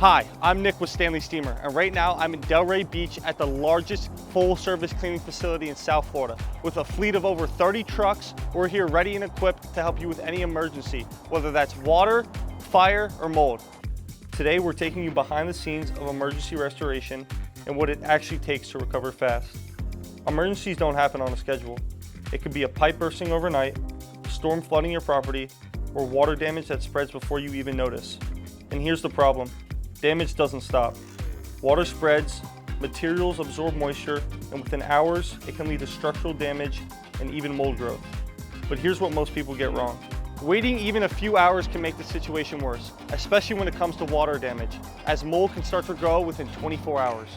Hi, I'm Nick with Stanley Steemer, and right now I'm in Delray Beach at the largest full-service cleaning facility in South Florida. With a fleet of over 30 trucks, we're here ready and equipped to help you with any emergency, whether that's water, fire, or mold. Today we're taking you behind the scenes of emergency restoration and what it actually takes to recover fast. Emergencies don't happen on a schedule. It could be a pipe bursting overnight, a storm flooding your property, or water damage that spreads before you even notice. And here's the problem. Damage doesn't stop. Water spreads, materials absorb moisture, and within hours, it can lead to structural damage and even mold growth. But here's what most people get wrong. Waiting even a few hours can make the situation worse, especially when it comes to water damage, as mold can start to grow within 24 hours.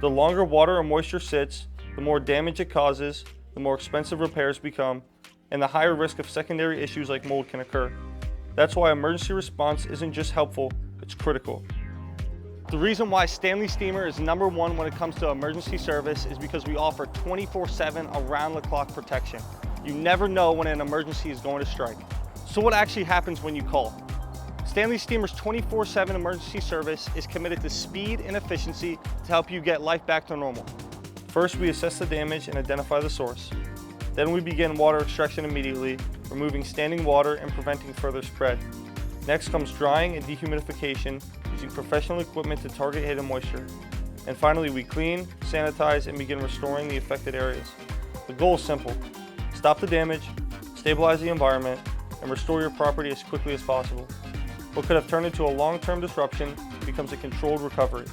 The longer water or moisture sits, the more damage it causes, the more expensive repairs become, and the higher risk of secondary issues like mold can occur. That's why emergency response isn't just helpful, it's critical. The reason why Stanley Steemer is #1 when it comes to emergency service is because we offer 24/7 around-the-clock protection. You never know when an emergency is going to strike. So what actually happens when you call? Stanley Steemer's 24/7 emergency service is committed to speed and efficiency to help you get life back to normal. First, we assess the damage and identify the source. Then we begin water extraction immediately, removing standing water and preventing further spread. Next comes drying and dehumidification, using professional equipment to target hidden moisture. And finally, we clean, sanitize, and begin restoring the affected areas. The goal is simple: stop the damage, stabilize the environment, and restore your property as quickly as possible. What could have turned into a long-term disruption becomes a controlled recovery.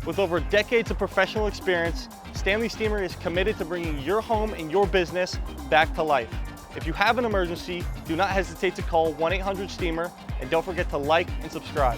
With over decades of professional experience, Stanley Steemer is committed to bringing your home and your business back to life. If you have an emergency, do not hesitate to call 1-800-STEAMER, and don't forget to like and subscribe.